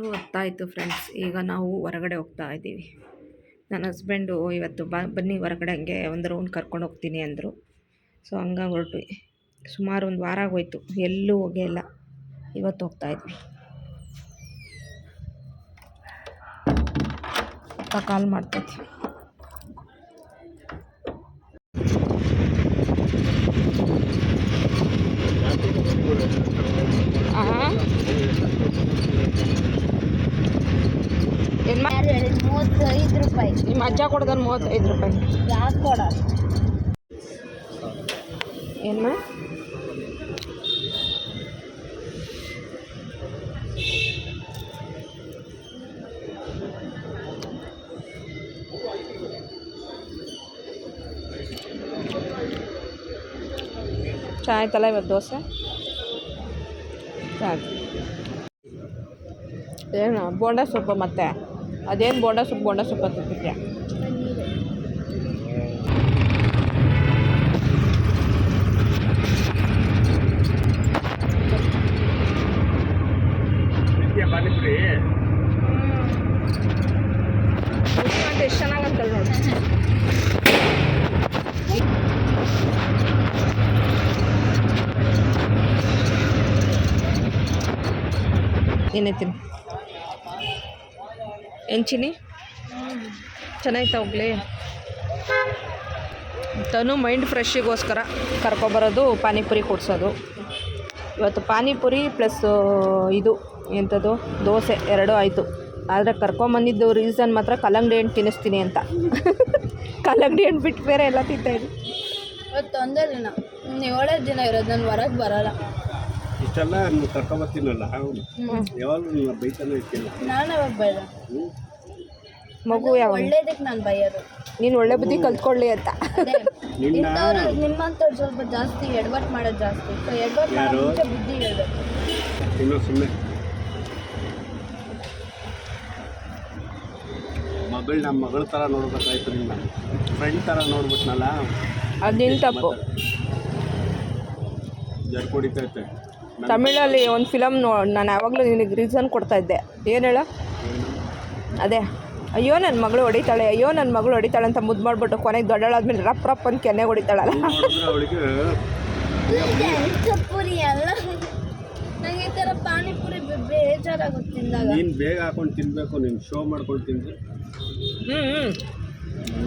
6:10 friends. ಈಗ ನಾವು ಹೊರಗಡೆ ಹೋಗ್ತಾ ಇದ್ದೀವಿ. ನನ್ನ ಹಸ್ಬೆಂಡು ಇವತ್ತು ಬನ್ನಿ ಹೊರಗಡೆ ಹಂಗೆ ಒಂದು ರೌಂಡ್ ಕರ್ಕೊಂಡು ಹೋಗ್ತೀನಿ ಅಂದರು. ಸೊ ಹಂಗಾಗಿ ಹೊರಟ್ವಿ. ಸುಮಾರು ಒಂದು ವಾರ ಆಗೋಯ್ತು, ಎಲ್ಲೂ ಹೋಗೇ ಇಲ್ಲ. ಇವತ್ತು ಹೋಗ್ತಾ ಇದ್ವಿ. ಕಾಲ್ ಮಾಡ್ತೈತಿ. ಏನು 35 ರೂಪಾಯಿ. ನಿಮ್ಮ ಅಜ್ಜ ಕೊಡ್ದನ್ನು 35 ರೂಪಾಯಿ. ಯಾಕೆ ಕೊಡ? ಏನು ಚಾ ಆಯ್ತಲ್ಲ ಇವತ್ತು ದೋಸೆ ಸಾಕು. ಏನು ಬೋಂಡ ಸೊಪ್ಪು ಮತ್ತೆ ಅದೇನು ಬೋಂಡ ಸೊಪ್ಪು ತಿಂತಿದ್ಯಾ? ಪಾನಿಪುರಿ ಅಂತ ಎಷ್ಟು ಚೆನ್ನಾಗಂತಲ್ಲ ನೋಡಿ. ಏನೈತೀನಿ ಎಂಚಿನಿ ಚೆನ್ನಾಯ್ತಾ ಹೋಗ್ಲಿ. ತನು ಮೈಂಡ್ ಫ್ರೆಶ್ಶಿಗೋಸ್ಕರ ಕರ್ಕೊಬರೋದು ಪಾನಿಪುರಿ ಕೊಡ್ಸೋದು. ಇವತ್ತು ಪಾನಿಪುರಿ ಪ್ಲಸ್ ಇದು ಎಂಥದ್ದು ದೋಸೆ ಎರಡೂ ಆಯಿತು. ಆದರೆ ಕರ್ಕೊಂಬಂದಿದ್ದು ರೀಸನ್ ಮಾತ್ರ ಕಲ್ಲಂಗಡಿ ಹಣ್ಣು ತಿನ್ನಿಸ್ತೀನಿ ಅಂತ. ಕಲ್ಲಂಗಡಿ ಹಣ್ಣು ಬಿಟ್ಟು ಬೇರೆ ಎಲ್ಲ ತಿಂತಾಯಿದ್ವಿ. ಇವತ್ತು ಒಂದೇ ದಿನ, 7 ದಿನ ಇರೋದು. ನಾನು ಹೊರಗೆ ಬರೋಲ್ಲ. ಇಷ್ಟೆಲ್ಲ ಕರ್ಕೊಬರ್ತೀನಲ್ಲ, ಯಾವಾಗಲೂ ಬೈತಾನೆ ಇರ್ತಿಲ್ಲ. ನಾನು ಯಾವಾಗ ಬೈದ? ಮಗು ಯಾವ ಒಳ್ಳೇದಕ್ಕೆ ನಾನು ಬೈಯೋದು. ನೀನು ಒಳ್ಳೆ ಬುದ್ಧಿ ಕಲ್ತ್ಕೊಳ್ಳಿ ಅಂತ. ನಿಮ್ಮಂಥವ್ರು ಸ್ವಲ್ಪ ಜಾಸ್ತಿ ಎಡವಟ್ಟು ಮಾಡೋದು ಜಾಸ್ತಿ. ಸೊ ಎಡವಟ್ಟು ಮಾಡೋ ಮುಂಚೆ ಬುದ್ಧಿ ಹೇಳ್ಬೇಕು. ಇನ್ನೂ ಸುಮ್ಮನೆ ನಮ್ಮ ಮಗಳ ಥರ ನೋಡ್ಬೇಕಾಯ್ತು, ನಿಮ್ಮ ಫ್ರೆಂಡ್ ಥರ ನೋಡ್ಬಿಟ್ನಲ್ಲ, ಅದು ನಿನ್ನ ತಪ್ಪು. ಜಡ್ಕೊಡಿತೈತೆ. ತಮಿಳಲ್ಲಿ ಒಂದು ಫಿಲಮ್ ನಾನು ಯಾವಾಗಲೂ ನಿನಗೆ ರೀಸನ್ ಕೊಡ್ತಾಯಿದ್ದೆ. ಏನು ಹೇಳ? ಅದೇ ಅಯ್ಯೋ ನನ್ನ ಮಗಳು ಹೊಡಿತಾಳೆ, ಅಯ್ಯೋ ನನ್ನ ಮಗಳು ಹೊಡಿತಾಳೆ ಅಂತ ಮುದ್ದು ಮಾಡಿಬಿಟ್ಟು ಕೊನೆಗೆ ದೊಡ್ಡಳಾದ್ಮೇಲೆ ರಪ್ ರಪ್ ಅಂತ ಕೆನ್ನೆ ಹೊಡಿತಾಳಲ್ಲ. ಪುರಿ ಅಲ್ಲ, ನಂಗೆ ಈ ಥರ ಪಾನಿಪುರಿ ಬೇಜಾರಾಗುತ್ತೆ ತಿಂದಾಗ. ನೀನು ಬೇಗ ಹಾಕೊಂಡು ತಿನ್ನಬೇಕು, ನೀನು ಶೋ ಮಾಡ್ಕೊಂಡು ತಿಂದು.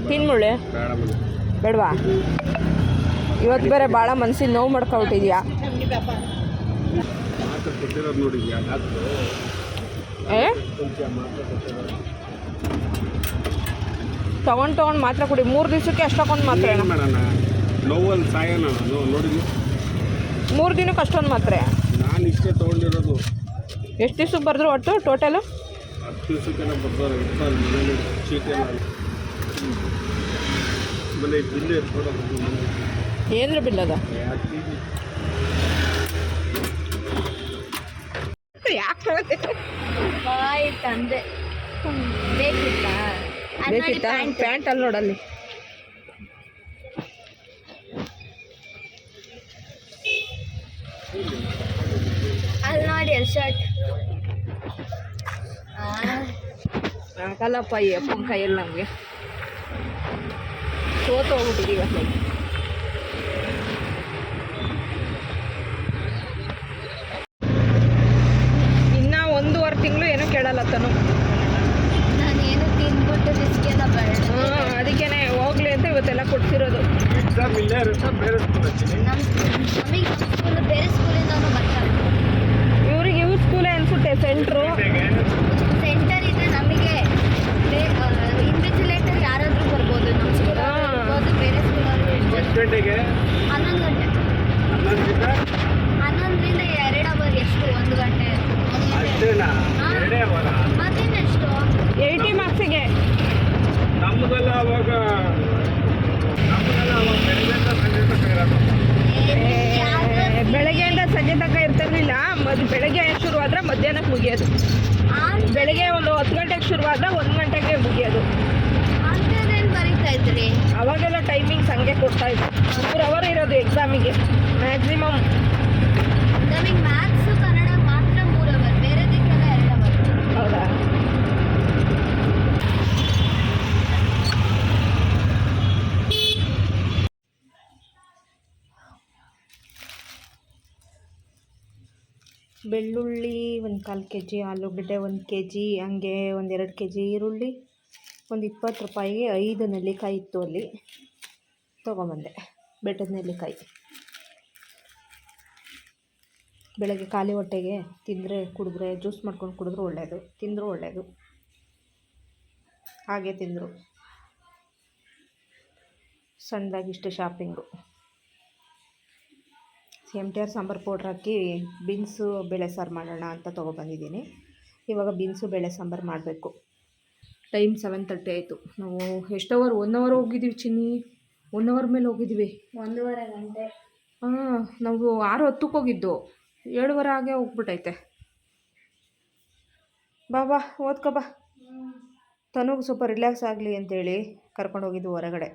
ತಿನ್ಮುಳ್ಳೆ ಬೇಡವಾ? ಇವತ್ತು ಬೇರೆ ಭಾಳ ಮನಸ್ಸಿಗೆ ನೋವು ಮಾಡ್ಕೊಬಿಟ್ಟಿದ್ಯಾ? ಕೊಟ್ಟಿರೋದು ನೋಡಿದ್ಯಾ? ತೊಗೊಂಡು ಮಾತ್ರ ಕುಡಿ. 3 ದಿವಸಕ್ಕೆ ಅಷ್ಟೊಂದು ಮಾತ್ರೆ ಮಾಡೋಣ, ನೋವಲ್ಲಿ ಸಾಯೋಣ. ನೋಡಿದ್ವಿ 3 ದಿನಕ್ಕೆ ಅಷ್ಟೊಂದು ಮಾತ್ರೆ. ನಾನು ಇಷ್ಟೇ ತೊಗೊಂಡಿರೋದು. ಎಷ್ಟು ದಿವ್ಸಕ್ಕೆ ಬರೆದ್ರು ಒಟ್ಟು ಟೋಟಲು? 10 ದಿವಸಕ್ಕೆ ಬರ್ತಾರೆ. ಇರ್ತಾರೆ ಚೀಟಿ ಎಲ್ಲ ಮನೆ ಬಿಲ್ಲು ಇರ್ಕೊಡೋದು. ಏನ್ರ ಬಿಲ್ ಅದ? ಯಾಕೆ ಬಾಯ್ ತಂದೆ ಬೇಕಿತ್ತಾ? ಪ್ಯಾಂಟ್ ಅಲ್ಲಿ ನೋಡಲ್ಲಿ. ಅಲ್ಲಿ ನೋಡಿ ಅಲ್ಲಿ ಶರ್ಟ್. ಆಗಲ್ಲಪ್ಪ ಈ ಅಪ್ಪನ ಕೈಯಲ್ಲಿ ನಮಗೆ ಸೋತು ಹೋಗ್ಬಿಟ್ಟಿದ್ದೀವಿ ಅಷ್ಟೇ. ಇನ್ನು 1.5 ತಿಂಗಳು ಏನೂ ಕೇಳಲ್ಲ ತನು. ನಾನು ಏನು ತಿಂದ್ಬಿಟ್ಟು ರಿಸ್ಕೆಲ್ಲ ಬೇಡ. ಅದಕ್ಕೇ ಹೋಗ್ಲಿ ಅಂತ ಇವತ್ತೆಲ್ಲ ಕೊಡ್ತಿರೋದು. ಎಕ್ಸಾಮ್ ಇಲ್ಲೇ ಇರುತ್ತೆ, ಬೇರೆ ಸ್ಕೂಲ್ ಹಚ್ಚಿನಿ. ನಮಗೆ ಸ್ಕೂಲ್ ಬೇರೆ ಸ್ಕೂಲಿಂದನೂ ಬರ್ತಾರೆ. ಇವ್ರಿಗೆ ಇವ್ರ ಸ್ಕೂಲೇ ಅನಿಸುತ್ತೆ ಸೆಂಟ್ರು. ಸೆಂಟರ್ ಇದೆ ನಮಗೆ. ಇನ್ವಿಜಿಲೇಟರ್ ಯಾರಾದರೂ ಬರ್ಬೋದು, ನಮ್ಮ ಸ್ಕೂಲ್ ಬರ್ಬೋದು, ಬೇರೆ ಸ್ಕೂಲಲ್ಲಿ. ಎಷ್ಟು ಗಂಟೆಗೆ? 11 ಗಂಟೆ. 11ರಿಂದ 2 ಅವರ್. ಎಷ್ಟು? 1 ಗಂಟೆ ಅಷ್ಟೇನಾ? 2 ಅವರ? ಮತ್ತೇನೆಷ್ಟು? 80 ಮಾರ್ಕ್ಸಿಗೆ. ನಮ್ಮದೆಲ್ಲ ಅವಾಗ ಬೆಳಗ್ಗೆಯಿಂದ ಸಂಜೆ ತನಕ ಇರ್ತಿರ್ಲಿಲ್ಲ. ಬೆಳಗ್ಗೆ ಶುರುವಾದ್ರೆ ಮಧ್ಯಾಹ್ನಕ್ಕೆ ಮುಗಿಯೋದು. ಬೆಳಗ್ಗೆ ಒಂದು 10 ಗಂಟೆಗೆ ಶುರುವಾದ್ರೆ 1 ಗಂಟೆಗೆ ಮುಗಿಯೋದು. ಅಂತೇನು ಬರೀತಾ ಇದ್ರಿ? ಅವಾಗೆಲ್ಲ ಟೈಮಿಂಗ್ಸ್ ಹಂಗೆ ಕೊಡ್ತಾ ಇದ್ರು. 3 ಅವರ್ ಇರೋದು ಎಕ್ಸಾಮಿಗೆ ಮ್ಯಾಕ್ಸಿಮಮ್. ನಮಗೆ ಮ್ಯಾಥ್ಸು ಕನ್ನಡ ಮಾತ್ರ 3 ಅವರ್, ಬೇರೆದಕ್ಕೆಲ್ಲ 2 ಅವರ್. ಹೌದಾ? ಬೆಳ್ಳುಳ್ಳಿ 1/4 kg, ಆಲೂಗಡ್ಡೆ 1 kg, ಹಂಗೆ 1-2 kg ಈರುಳ್ಳಿ, ಒಂದು 20 ರೂಪಾಯಿಗೆ 5 ನೆಲ್ಲಿಕಾಯಿ ಇತ್ತು ಅಲ್ಲಿ, ತೊಗೊಂಬಂದೆ. ಬೆಟ್ಟದ ನೆಲ್ಲಿಕಾಯಿ ಬೆಳಗ್ಗೆ ಖಾಲಿ ಹೊಟ್ಟೆಗೆ ತಿಂದರೆ ಕುಡಿದ್ರೆ, ಜ್ಯೂಸ್ ಮಾಡ್ಕೊಂಡು ಕುಡಿದ್ರೂ ಒಳ್ಳೆಯದು, ತಿಂದರೂ ಒಳ್ಳೆಯದು. ಹಾಗೆ ತಿಂದರು. ಸಣ್ಣದಾಗಿಷ್ಟು ಶಾಪಿಂಗು. MTR ಸಾಂಬಾರು ಪೌಡ್ರ್ ಹಾಕಿ ಬೀನ್ಸು ಬೇಳೆ ಸಾರು ಮಾಡೋಣ ಅಂತ ತೊಗೊಬಂದಿದ್ದೀನಿ. ಇವಾಗ ಬೀನ್ಸು ಬೇಳೆ ಸಾಂಬಾರು ಮಾಡಬೇಕು. ಟೈಮ್ 7:30 ಆಯಿತು. ನಾವು ಎಷ್ಟು 1 ಅವರ್ ಹೋಗಿದ್ದೀವಿ ಚಿನ್ನಿ, 1 ಅವರ್ ಮೇಲೆ ಹೋಗಿದ್ದೀವಿ. 1.5 ಗಂಟೆ. ಹಾಂ, ನಾವು 6:10ಕ್ಕೆ ಹೋಗಿದ್ದು, 7:15 ಆಗೇ ಹೋಗ್ಬಿಟ್ಟೈತೆ. ಬಾ ಓದ್ಕೊ ಬಾ. ತನಗೂ ಸ್ವಲ್ಪ ರಿಲ್ಯಾಕ್ಸ್ ಆಗಲಿ ಅಂತೇಳಿ ಕರ್ಕೊಂಡು ಹೋಗಿದ್ದು ಹೊರಗಡೆ.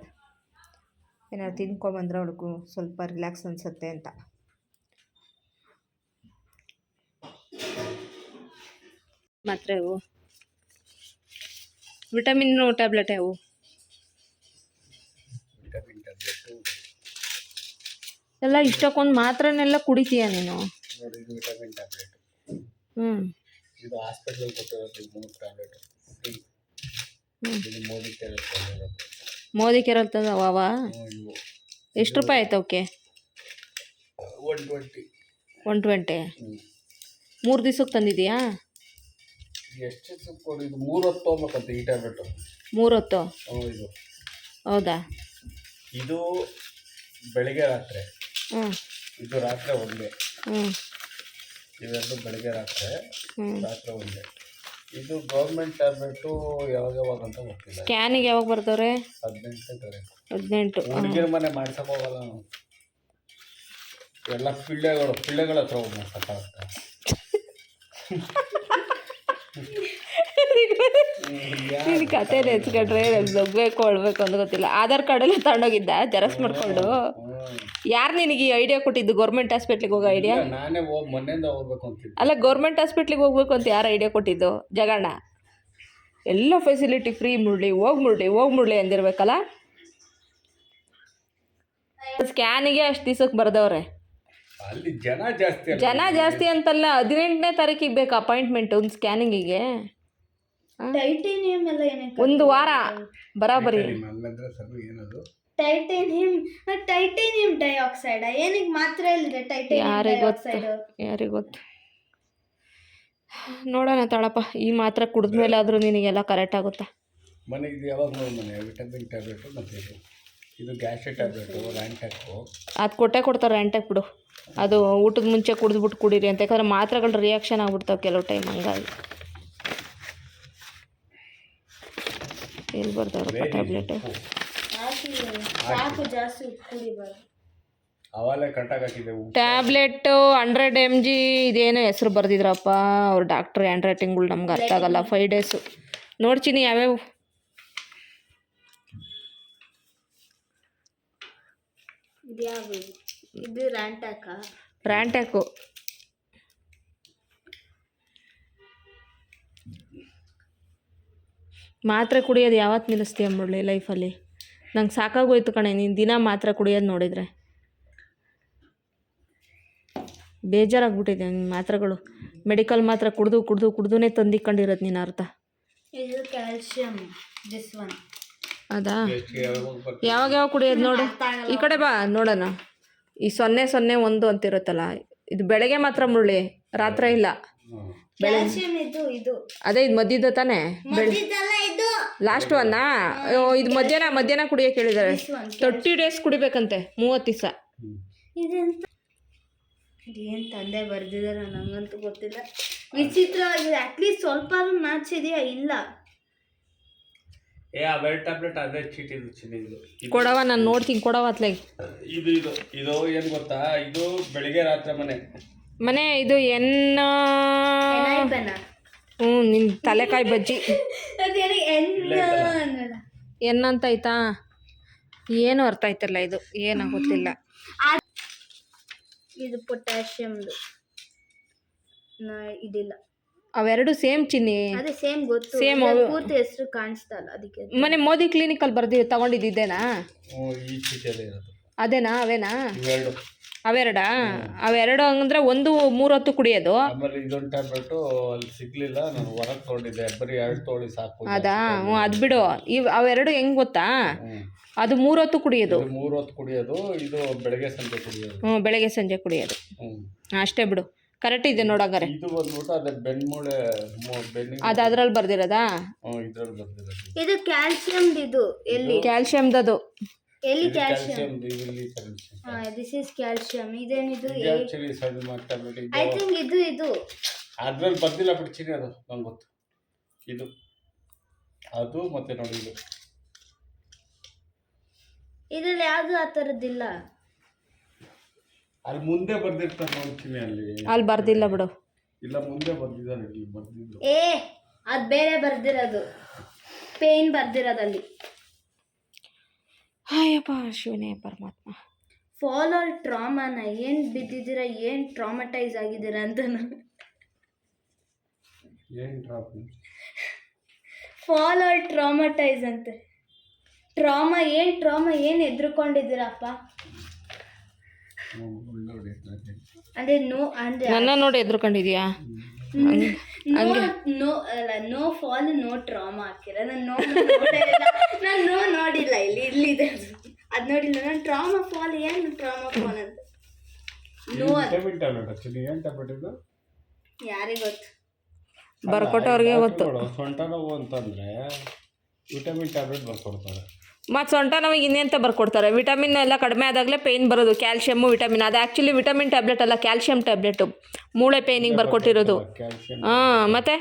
ಏನಾದ್ರು ತಿನ್ಕೊಂಬಂದ್ರೆ ಅವಳಿಗೂ ಸ್ವಲ್ಪ ರಿಲ್ಯಾಕ್ಸ್ ಅನಿಸುತ್ತೆ ಅಂತ. ಮಾತ್ರೆ ಅವು ವಿಟಮಿನ್ ಟ್ಯಾಬ್ಲೆಟ್ ಅವು. ವಿಟಮಿನ್ ಟ್ಯಾಬ್ಲೆಟು ಎಲ್ಲ ಇಷ್ಟಕ್ಕೊಂದು ಮಾತ್ರೆನೆಲ್ಲ ಕುಡಿತೀಯ ನೀನು? ನೋಡಿ, ಇದು ವಿಟಮಿನ್ ಟ್ಯಾಬ್ಲೆಟ್. ಹ್ಞೂ, ಇದು ಹಾಸ್ಪಿಟ್ಲಲ್ಲಿ ಕೊಟ್ಟಿರೋದು 3 ಟ್ಯಾಬ್ಲೆಟ್ ಫ್ರೀ. ಇದು ಮೋದಿ ಕೇರಳ ತಂದಿರೋದು. ಮೋದಿ ಕೇರಳ ತಂದವ? ಇವು ಎಷ್ಟು ರೂಪಾಯಿ ಆಯ್ತು ಅವಕ್ಕೆ? 120. 120. 3 ದಿವ್ಸಕ್ಕೆ ತಂದಿದ್ದೀಯಾ? ಎಷ್ಟು ಕೊಡಿ, ಇದು 3 ಹೊತ್ತು ತೊಗೊಬೇಕಂತೆ ಈ ಟ್ಯಾಬ್ಲೆಟು. 3 ಹೊತ್ತು? ಇದು ಹೌದಾ? ಇದು ಬೆಳಿಗ್ಗೆ ರಾತ್ರಿ, ಹ್ಞೂ, ಇದು ರಾತ್ರಿ ಒಂದೇ. ಹ್ಞೂ, ಇವೆರಡು ಬೆಳಿಗ್ಗೆ ರಾತ್ರಿ, ಹ್ಞೂ. ರಾತ್ರಿ ಒಂದೇ. ಇದು ಗೌರ್ಮೆಂಟ್ ಟ್ಯಾಬ್ಲೆಟು ಯಾವಾಗ ಅಂತ ಗೊತ್ತಿಲ್ಲ. ಸ್ಕ್ಯಾನಿಗೆ ಯಾವಾಗ ಬರ್ತವ್ರೆ? 18. 18. ಹುಡುಗಿರ ಮನೆ ಮಾಡ್ಸಕ್ಕೆ ಹೋಗಲ್ಲ ನಾವು. ಎಲ್ಲ ಪಿಳ್ಳೆಗಳ ಹತ್ರ ಹೋಗಿ ಮಾಡ್ಸಕ್ಕಾಗತ್ತೆ. ನಿನ್ನ ಕತೆ ನೆಚ್ಕೊಂಡ್ರೆ ನನಗೆ ನಗಬೇಕು ಕೊಳ್ಬೇಕು ಅಂತ ಗೊತ್ತಿಲ್ಲ. ಆಧಾರ್ ಕಾರ್ಡೆಲ್ಲ ತಗೊಂಡೋಗಿದ್ದ ಜೆರಾಕ್ಸ್ ಮಾಡಿಕೊಂಡು? ಯಾರು ನಿನಗೆ ಈ ಐಡಿಯಾ ಕೊಟ್ಟಿದ್ದು ಗೌರ್ಮೆಂಟ್ ಹಾಸ್ಪಿಟ್ಲಿಗೆ ಹೋಗೋ ಐಡಿಯಾ? ನಾನೇ ಮೊನ್ನೆಯಿಂದ ಹೋಗ್ಬೇಕು ಅಂತಿದ್ದೆ. ಅಲ್ಲ, ಗೌರ್ಮೆಂಟ್ ಹಾಸ್ಪಿಟ್ಲಿಗೆ ಹೋಗ್ಬೇಕು ಅಂತ ಯಾರು ಐಡಿಯಾ ಕೊಟ್ಟಿದ್ದು? ಜಗಣ್ಣ ಎಲ್ಲ ಫೆಸಿಲಿಟಿ ಫ್ರೀ, ಹೋಗ್ಬಿಡ್ಲಿ ಅಂದಿರ್ಬೇಕಲ್ಲ. ಸ್ಕ್ಯಾನಿಗೆ ಅಷ್ಟು ದಿವ್ಸಕ್ಕೆ ಬರ್ದವ್ರೆ. ಅಲ್ಲಿ ಜನ ಜಾಸ್ತಿ ಅಂತಲ್ಲ, 18ನೇ ತಾರೀಕಿಗೆ ಬೇಕು ಅಪಾಯಿಂಟ್ಮೆಂಟ್ ಒಂದು ಸ್ಕ್ಯಾನಿಂಗಿಗೆ. ಟೈಟೇನಿಯಂ ಎಲ್ಲ ಏನಕ್ಕೆ? 1 ವಾರ ಬರಾಬರಿ. ಏನದು ಟೈಟೇನಿಯಂ ಡೈಆಕ್ಸೈಡ್ ಏನಕ್ಕೆ ಮಾತ್ರ ಇಲ್ಲಿದೆ? ಟೈಟೇನಿಯಂ ಡೈಆಕ್ಸೈಡ್ ಯಾರಿಗೆ ಗೊತ್ತು. ನೋಡೋಣ ತಾಳಪ್ಪ, ಈ ಮಾತ್ರೆ ಕುಡಿದ್ಮೇಲೆ ಆದರೂ ನಿನಗೆಲ್ಲ ಕರೆಕ್ಟ್ ಆಗುತ್ತಾ? ಮನೆಗೆ ಇದು ಯಾವಾಗ ಮನೆ ವಿಟಮಿನ್ ಟ್ಯಾಬ್ಲೆಟು ಮತ್ತು ಇದು ಗ್ಯಾಸ್ಟ್ರಿಕ್ ಟ್ಯಾಬ್ಲೆಟು, ರ್ಯಾಂಟ್ಯಾಕು. ಅದು ಕೊಡ್ತಾರೆ ರ್ಯಾಂಟ್ಯಾಕ್ ಬಿಡು. ಅದು ಊಟದ ಮುಂಚೆ ಕುಡಿದ್ಬಿಟ್ಟು ಕುಡೀರಿ ಅಂತ, ಯಾಕಂದ್ರೆ ಮಾತ್ರೆಗಳು ರಿಯಾಕ್ಷನ್ ಆಗ್ಬಿಡ್ತಾವೆ ಕೆಲವು ಟೈಮ್. ಹಂಗಾಗಿ ಎಲ್ಲಿ ಬರ್ತಾವ್ರಪ್ಪ ಟ್ಯಾಬ್ಲೆಟು? ಸಾಕು, ಜಾಸ್ತಿ ಕುಡಿಬಾರ್ದು. ಅವಾಗಲೇ ಕಟ್ಟಾಗಿ ಹಾಕಿದೆ ಟ್ಯಾಬ್ಲೆಟ್ಟು 100 mg. ಇದೇನೋ ಹೆಸರು ಬರ್ದಿದ್ರಪ್ಪ ಅವ್ರು ಡಾಕ್ಟ್ರ್. ಹ್ಯಾಂಡ್ ರೈಟಿಂಗ್ಗಳು ನಮ್ಗೆ ಅರ್ಥ ಆಗಲ್ಲ. 5 ಡೇಸು ನೋಡ್ತೀನಿ ಯಾವ್ಯಾವ. ಇದು ಯಾವುದು? ಇದು ರ್ಯಾಂಟ್ಯಾಕು. ಮಾತ್ರೆ ಕುಡಿಯೋದು ಯಾವತ್ತು ನಿಲ್ಲಿಸ್ತೀಯ ಮುರಳಿ ಲೈಫಲ್ಲಿ? ನಂಗೆ ಸಾಕಾಗೋಯ್ತು ಕಣೆ ನೀನು ದಿನ ಮಾತ್ರೆ ಕುಡಿಯೋದು ನೋಡಿದರೆ. ಬೇಜಾರಾಗ್ಬಿಟ್ಟಿದೆ ನಿನ್ನ ಮಾತ್ರೆಗಳು. ಮೆಡಿಕಲ್ ಮಾತ್ರೆ ಕುಡ್ದೇ ತಂದಿಕೊಂಡಿರೋದು ನೀನು ಅರ್ಥ. ಇದು ಕ್ಯಾಲ್ಶಿಯಂ, ದಿಸ್ ಒನ್. ಅದಾ? ಯಾವಾಗ ಕುಡಿಯೋದು ನೋಡು. ಈ ಕಡೆ ಬಾ ನೋಡೋಣ. ಈ 001 ಅಂತಿರುತ್ತಲ್ಲ, ಇದು ಬೆಳಗ್ಗೆ ಮಾತ್ರ ಮುರಳಿ, ರಾತ್ರಿ ಇಲ್ಲ. ಕ್ಯಾಲ್ಶಿಯಂ ಇದು ಅದೇ ಇದು ಮದ್ದಿದ್ದು ತಾನೇ? ಲಾಸ್ಟ್ ಒನ್ನಾ? ಇದು ಮಧ್ಯಾಹ್ನ ಕುಡಿಯೋಕೆ ಹೇಳಿದ್ದಾರೆ. 30 ಡೇಸ್ ಕುಡಿಬೇಕಂತೆ, 30 ದಿವಸ. ಇದೆಂತ ಏನು ತಂದೆ ಬರ್ದಿದ್ದಾರೆ ನಂಗಂತೂ ಗೊತ್ತಿಲ್ಲ. ವಿಚಿತ್ರವಾಗಿದೆ. ಅಟ್ಲೀಸ್ಟ್ ಸ್ವಲ್ಪ ಮ್ಯಾಚ್ ಇದೆಯಾ? ಇಲ್ಲ. ಟ್ಯಾಬ್ಲೆಟ್ ಅದೇ ಚೀಟಿ ಕೊಡವ, ನಾನು ನೋಡ್ತೀನಿ. ಕೊಡವ ಅತ್ಲಾಗಿ. ಇದು ಏನು ಗೊತ್ತಾ? ಇದು ಬೆಳಿಗ್ಗೆ ರಾತ್ರಿ ಮನೆ ಇದು ನಿನ್ನ ತಲೆಕಾಯಿ ಬಜ್ಜಿ ಎನ್ನಂತ ಆಯ್ತಾ? ಏನು ಅರ್ಥ ಆಯ್ತಲ್ಲ, ಇದು ಏನೋ ಗೊತ್ತಿಲ್ಲ. ಇದು ಪೊಟ್ಯಾಷಿಯಮ್ದು ಇದಿಲ್ಲ. ಅವೆರಡು ಸೇಮ್ ಚಿನ್ನಿ. ಅದೇ ಸೇಮ್ ಗೊತ್ತು. ಸೇಮ್ ಪೂರ್ತಿ ಹೆಸರು ಕಾಣಿಸ್ತಾ ಇಲ್ಲ ಅದಕ್ಕೆ. ಮನೆ ಮೋದಿ ಕ್ಲಿನಿಕಲ್ಲಿ ತಗೊಂಡಿದ್ದೇನಾ? ಈ ಚೀಟಿಯಲ್ಲೇ ಇರೋದು ಅದೇನಾ? ಅವೇನಾ? ಅವೆರಡಾ? ಅವೆರಡು ಅಂದರೆ ಒಂದು 3 ಹೊತ್ತು ಕುಡಿಯೋದು. ಆಮೇಲೆ ಇದೊಂದು ಟ್ಯಾಬ್ಲೆಟು ಅಲ್ಲಿ ಸಿಗ್ಲಿಲ್ಲ, ನಾನು ಹೊರಗೆ ತೊಗೊಂಡಿದ್ದೆ, ಬರೀ 2 ತೊಗೊಳ್ಳಿ ಸಾಕು. ಅದಾ? ಹ್ಞೂ, ಅದು ಬಿಡು. ಅವೆರಡು ಹೆಂಗೆ ಗೊತ್ತಾ, ಅದು 3 ಹೊತ್ತು ಕುಡಿಯೋದು. 3 ಹೊತ್ತು ಕುಡಿಯೋದು, ಇದು ಬೆಳಗ್ಗೆ ಸಂಜೆ ಕುಡಿಯೋದು. ಹ್ಞೂ, ಬೆಳಗ್ಗೆ ಸಂಜೆ ಕುಡಿಯೋದು. ಅಷ್ಟೇ ಬಿಡು, ಕರೆಕ್ಟ್ ಇದೆ ನೋಡಂಗಾರೆ. ಇದು ಬಂದ್ಬಿಟ್ಟು ಅದೇ ಬೆನ್ಮೂಳೆ ಬೆನ್ನಿಗೆ ಅದು ಅದ್ರಲ್ಲಿ ಬರ್ದಿರೋದಾ? ಇದ್ರಲ್ಲಿ ಬಂದಿರೋದು. ಇದು ಕ್ಯಾಲ್ಸಿಯಂ. ಇದು ಎಲ್ಲಿ ಕ್ಯಾಲ್ಸಿಯಮ್ದದು. ಎಲ್ಲಿ ಕ್ಯಾಲ್ಸಿಯಂ? ಇಲ್ಲಿ ಕ್ಯಾಲ್ಸಿಯಂ. This is calcium. ಇದೇನಿದು? ಆಕ್ಚುಲಿ ಸಣ್ಣ ಟ್ಯಾಬ್ಲೆಟ್ ಐ ಥಿಂಕ್ ಇದು ಅದ್ರಲ್ಲಿ ಬರ್ದಿಲ್ಲ ಬಿಡ್ತೀನಿ, ಅದು ನಂಗೆ ಗೊತ್ತು. ಇದು ಅದು ಮತ್ತೆ ನೋಡಿ ಇದು ಇದ್ರಲ್ಲಿ ಯಾವುದು ಆ ಥರದ್ದಿಲ್ಲ. ಅಲ್ಲಿ ಮುಂದೆ ಬರ್ದಿರ್ತಾರೆ ನೋಡ್ತೀನಿ, ಅಲ್ಲಿ ಬರ್ದಿಲ್ಲ ಬಿಡು. ಇಲ್ಲ ಮುಂದೆ ಬರ್ದಿದ್ದಾರೆ, ಇಲ್ಲಿ ಬರ್ದಿದ್ರು. ಅದು ಬೇರೆ ಬರ್ದಿರೋದು, ಪೇನ್ ಬರ್ದಿರೋದಲ್ಲಿ. ಹಾಯಪ್ಪ ಶಿವನೇ ಪರಮಾತ್ಮ. ಫಾಲ್ ಆರ್ ಟ್ರಾಮಾನ ಏನು ಬಿದ್ದಿದ್ದೀರಾ, ಏನು ಟ್ರಾಮಟೈಸ್ ಆಗಿದ್ದೀರಾ ಅಂತ. ಫಾಲ್ ಆರ್ ಟ್ರಾಮಟೈಸ್ ಅಂತೆ. ಟ್ರಾಮಾ ಏನು ಎದ್ರುಕೊಂಡಿದ್ದೀರಪ್ಪ ಅಂದ್ರೆ ನನ್ನ ನೋಡಿ ಎದ್ರುಕೊಂಡಿದ್ಯಾ? ನೋ ಫಾಲ್ ನೋ ಟ್ರಾಮಾ ಹಾಕಿರ. ನಾನು ನೋಡಿಲ್ಲ. ಇಲ್ಲಿದೆ ಅದು ನೋಡಿಲ್ಲ ನಾನು. ಟ್ರಾಮಾ ಫಾಲ್ ಏನು ಟ್ರಾಮಾ ಫಾಲ್ ಅಂತ ಯಾರಿಗೆ ಗೊತ್ತು? ಬರ್ಕೊಟ್ಟವ್ರಿಗೆ ಗೊತ್ತು. ಸೊಂಟ ನೋವು ಅಂತಂದ್ರೆ ವಿಟಮಿನ್ ಟ್ಯಾಬ್ಲೆಟ್ ಬರ್ಕೊಡ್ತಾರೆ. ಮತ್ತು ಸೊಂಟ ನೋವಿಗೆ ಇನ್ನೆಂತ ಬರ್ಕೊಡ್ತಾರೆ? ವಿಟಮಿನ್ ಎಲ್ಲ ಕಡಿಮೆ ಆದಾಗಲೇ ಪೇಯ್ನ್ ಬರೋದು. Calcium vitamin. ಅದು ಆ್ಯಕ್ಚುಲಿ ವಿಟಮಿನ್ ಟ್ಯಾಬ್ಲೆಟ್ ಅಲ್ಲ, ಕ್ಯಾಲ್ಶಿಯಂ ಟ್ಯಾಬ್ಲೆಟು. ಮೂಳೆ ಪೇಯ್ನಿಗೆ ಬರ್ಕೊಟ್ಟಿರೋದು. ಹಾಂ, ಮತ್ತೆ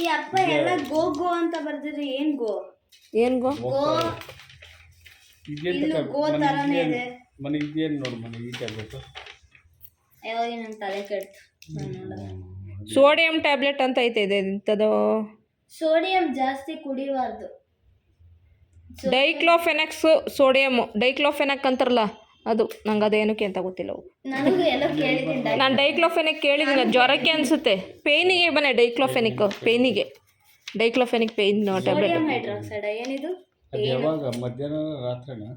ಈ ಅಪ್ಪ ಎಲ್ಲ ಗೋ ಅಂತ ಬರ್ದಿದ್ರೆ ಏನು ಗೋ? ಗೋ ತರನೇ ಇದೆ. ಮನೆ ಇದೇನು ನೋಡು, ಮನೆ ಈ ಟ್ಯಾಬ್ಲೆಟು ಯಾವಾಗ ನನ್ನ ತಲೆ ಕೆಡ್ತು. ಸೋಡಿಯಂ ಟ್ಯಾಬ್ಲೆಟ್ ಅಂತ ಐತೆ. ಇದೆ ಇಂಥದ್ದು. ಸೋಡಿಯಂ ಜಾಸ್ತಿ ಕುಡಿಬಾರ್ದು. ಡೈಕ್ಲೋಫೆನಕ್ಸ್ ಸೋಡಿಯಮ್ಮು. ಡೈಕ್ಲೋಫೆನಕ್ ಅಂತಾರಲ್ಲ ಅದು. ನಂಗೆ ಅದೇನಕ್ಕೆ ಅಂತ ಗೊತ್ತಿಲ್ಲ. ನನಗೂ ಎಲ್ಲ ಕೇಳಿದ್ದೀನಿ. ನಾನು ಡೈಕ್ಲೋಫೆನಿಕ್ ಕೇಳಿದ್ದೀನಿ, ಜ್ವರಕ್ಕೆ ಅನಿಸುತ್ತೆ. ಪೇಯ್ನಿಗೆ ಬನ್ನಿ ಡೈಕ್ಲೋಫೆನಿಕ್. ಡೈಕ್ಲೋಫೆನಿಕ್ ಪೇಯ್ನ್ ಟ್ಯಾಬ್ಲೆಟ್. ಹೈಡ್ರಾಕ್ಸೈಡ್ ಏನಿದು? ಅದು ಯಾವಾಗ ಮಧ್ಯಾಹ್ನ ರಾತ್ರಿನಾ?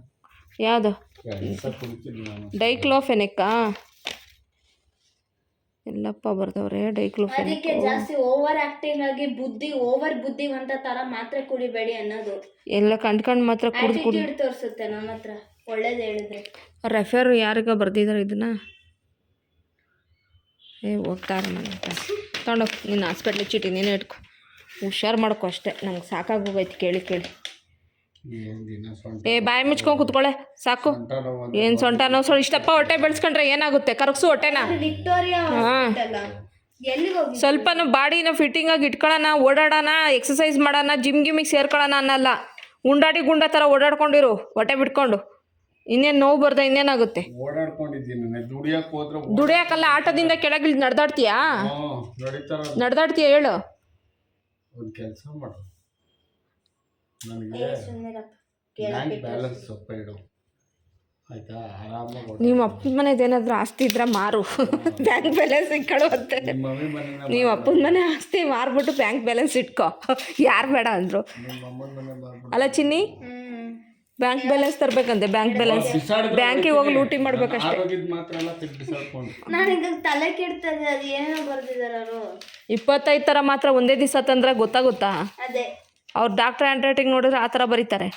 ಯಾವುದು? ಡೈಕ್ಲೋಫೆನಿಕ್ಕಾ? ಎಲ್ಲಪ್ಪ ಬರ್ದವ್ರೆ ಡೈಕ್ಲೋಫೆನಿಕ್. ಅದಕ್ಕೆ ಜಾಸ್ತಿ ಓವರ್ ಆಕ್ಟಿಂಗ್ ಆಗಿ ಬುದ್ಧಿವಂತ ತರ ಮಾತ್ರ ಕುಡಿಬೇಡಿ ಅನ್ನೋದು. ಎಲ್ಲ ಕಂಡ್ಕೊಂಡು ಮಾತ್ರ ಕುಡಿದು ತೋರಿಸುತ್ತೆ ನಮ್ಮ ಹತ್ರ. ಒಳ್ಳೇದು ಹೇಳಿದ್ರೆ. ರೆಫರ್ ಯಾರಿಗ ಬರ್ದಿದ್ದಾರೆ ಇದನ್ನ? ಹೋಗ್ತಾರೆ ಮನೆ ತಗೊಂಡೋಗಿ. ನೀನು ಹಾಸ್ಪಿಟ್ಲಿಗೆ ಚೀಟಿ ನೀನೇ ಇಟ್ಕೊ. ಹುಷಾರು ಮಾಡ್ಕೊ ಅಷ್ಟೇ. ನಂಗೆ ಸಾಕಾಗೋಗೈತಿ ಕೇಳಿ. ಬಾಯಿ ಮುಚ್ಕೊಂಡು ಕುತ್ಕೊಳ್ಳೆ ಸಾಕು. ಏನು ಸೊಂಟ ನೋವು? ಇಷ್ಟಪ್ಪ ಹೊಟ್ಟೆ ಬೆಳೆಸ್ಕೊಂಡ್ರೆ ಏನಾಗುತ್ತೆ? ಕರಗಿಸು ಹೊಟ್ಟೆನ. ಹಾಂ, ಸ್ವಲ್ಪನೂ ಬಾಡಿನ ಫಿಟ್ಟಿಂಗಾಗಿ ಇಟ್ಕೊಳ್ಳೋಣ, ಓಡಾಡೋಣ, ಎಕ್ಸಸೈಸ್ ಮಾಡೋಣ, ಜಿಮ್ಗೆ ಸೇರ್ಕೊಳ್ಳೋಣ ಅನ್ನಲ್ಲ. ಗುಂಡ ಥರ ಓಡಾಡ್ಕೊಂಡಿರು ಹೊಟ್ಟೆ ಬಿಟ್ಕೊಂಡು. ಇನ್ನೇನು ನೋವು ಬರ್ದ ಇನ್ನೇನಾಗುತ್ತೆ? ದುಡಿಯೋಕ್ಕಲ್ಲ, ಆಟೋದಿಂದ ಕೆಳಗಿಳಿ ನಡೆದಾಡ್ತೀಯಾ? ಹೇಳು. ಒಂದು ಕೆಲಸ ಮಾಡು, ನನಗೆ ಬ್ಯಾಂಕ್ ಬ್ಯಾಲೆನ್ಸ್ ಸ್ವಲ್ಪ ಇಡು ಆಯ್ತಾ? ಆರಾಮಾಗಿ ನಿಮ್ಮ ಅಪ್ಪನ ಮನೆದೇನಾದ್ರೂ ಆಸ್ತಿ ಇದ್ರೆ ಮಾರು, ಬ್ಯಾಂಕ್ ಬ್ಯಾಲೆನ್ಸ್ ಇಟ್ಕೊಳ್ಳುವಂತೆ. ನಿಮ್ಮ ಅಪ್ಪನ ಮನೆ ಆಸ್ತಿ ಮಾರ್ಬಿಟ್ಟು ಬ್ಯಾಂಕ್ ಬ್ಯಾಲೆನ್ಸ್ ಇಟ್ಕೊ. ಯಾರು ಬೇಡ ಅಂದರು ಅಲ್ಲ ಚಿನ್ನಿ? ಬ್ಯಾಂಕ್ ಬ್ಯಾಲೆನ್ಸ್ ತರಬೇಕಂತೆ. ಬ್ಯಾಂಕ್ ಬ್ಯಾಲೆನ್ಸ್ ಬ್ಯಾಂಕಿಗೆ ಹೋಗಿ ಲೂಟಿ ಮಾಡ್ಬೇಕಷ್ಟೇ. ನನಗೆ ತಲೆ ಕೆಡ್ತದೆ. ಅದು ಏನೋ ಬರ್ದಿದಾರ 25 ಥರ ಮಾತ್ರ ಒಂದೇ ದಿವಸ ತಂದ್ರೆ ಗೊತ್ತಾಗುತ್ತಾ? ಅದೇ ಅವ್ರು ಡಾಕ್ಟರ್ ಹ್ಯಾಂಡ್ ರೈಟಿಂಗ್ ನೋಡಿದ್ರೆ ಆ ಥರ ಬರೀತಾರೆ.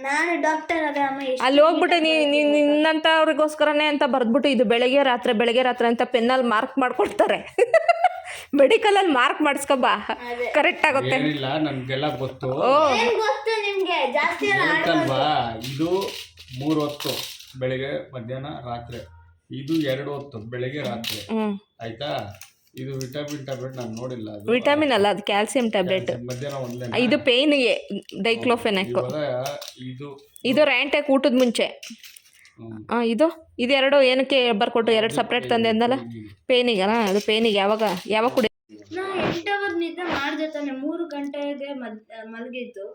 ನಾನು ಡಾಕ್ಟರ್ ಅದೇ ಅಮ್ಮ. ಅಲ್ಲಿ ಹೋಗ್ಬಿಟ್ಟು ನಿನ್ನಂಥವ್ರಿಗೋಸ್ಕರನೇ ಅಂತ ಬರೆದ್ಬಿಟ್ಟು ಇದು ಬೆಳಗ್ಗೆ ರಾತ್ರಿ ಅಂತ ಪೆನ್ನಲ್ಲಿ ಮಾರ್ಕ್ ಮಾಡ್ಕೊಡ್ತಾರೆ. ಮೆಡಿಕಲಲ್ಲಿ ಮಾರ್ಕ್ ಮಾಡಿಸ್ಕೊಬಾ, ಕರೆಕ್ಟ್ ಆಗುತ್ತೆ. ನನಗೆಲ್ಲ ಗೊತ್ತು. ಗೊತ್ತು ನಿಮಗೆ ಜಾಸ್ತಿ ಅಲ್ವಾ? ಇದು 3 ಹೊತ್ತು, ಬೆಳಗ್ಗೆ ಮಧ್ಯಾಹ್ನ ರಾತ್ರಿ. ಇದು 2 ಹೊತ್ತು, ಬೆಳಗ್ಗೆ ರಾತ್ರಿ. ಆಯ್ತಾ? ಇದು ವಿಟಮಿನ್ ಟ್ಯಾಬ್ಲೆಟ್ ನಾನು ನೋಡಿಲ್ಲ. ವಿಟಮಿನ್ ಅಲ್ಲ, ಅದು ಕ್ಯಾಲ್ಸಿಯಂ ಟ್ಯಾಬ್ಲೆಟ್. ಮಧ್ಯಾಹ್ನ ಒಂದೇ. ಇದು ಪೇಯ್ನಿಗೆ ಡೈಕ್ಲೋಫೆನಕ್. ಇದು ರ್ಯಾಂಟೆಕ್ ಊಟದ ಮುಂಚೆ. ಇದು ಎರಡು ಏನಕ್ಕೆ ಬರ್ಕೊಟ್ಟು 2 ಸಪ್ರೇಟ್ ತಂದೆ ಅಂದಲ್ಲ? ಪೇಯ್ನಿಗಲ್ಲ, ಅದು ಪೇಯ್ನಿಗೆ. ಯಾವಾಗ ಕುಡಿ? ನಾ 8 ಅವರ್ ನಿದ್ದೆ ಮಾಡಿದೆ ತಾನೆ. 3 ಗಂಟೆಗೆ ಮಲಗಿದ್ದು,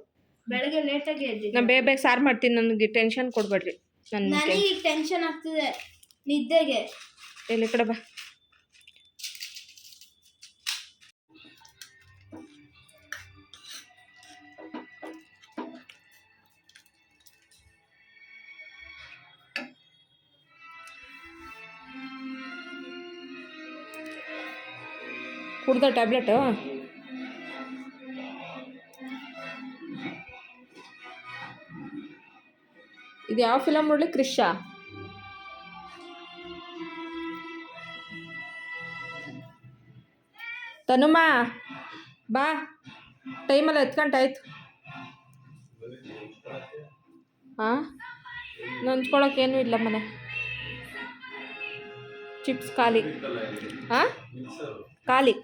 ಬೆಳಗ್ಗೆ ಲೇಟಾಗಿ ಎದ್ದಿದ್ದು. ನಾನು ಬೇಗ ಸಾರು ಮಾಡ್ತೀನಿ, ನನಗೆ ಟೆನ್ಷನ್ ಕೊಡಬೇಡ್ರಿ. ನನಗೆ ಟೆನ್ಷನ್ ಆಗ್ತಿದೆ ನಿದ್ದೆಗೆ. ಎಲ್ಲಿ ಕಡೆ ಬಾ. ಕುಡ್ದ ಟ್ಯಾಬ್ಲೆಟು ಇದು ಯಾವ ಫಿಲಮ್ ನೋಡಲಿ ಕ್ರಿಶಾ ತನುಮ ಬಾ ಟೈಮಲ್ಲಿ 10 ಗಂಟೆ ಆಯ್ತು ಹಾಂ ನಂಚ್ಕೊಳಕ್ಕೇನೂ ಇಲ್ಲ ಮನೆ ಚಿಪ್ಸ್ ಖಾಲಿ ಹಾಂ ಖಾಲಿ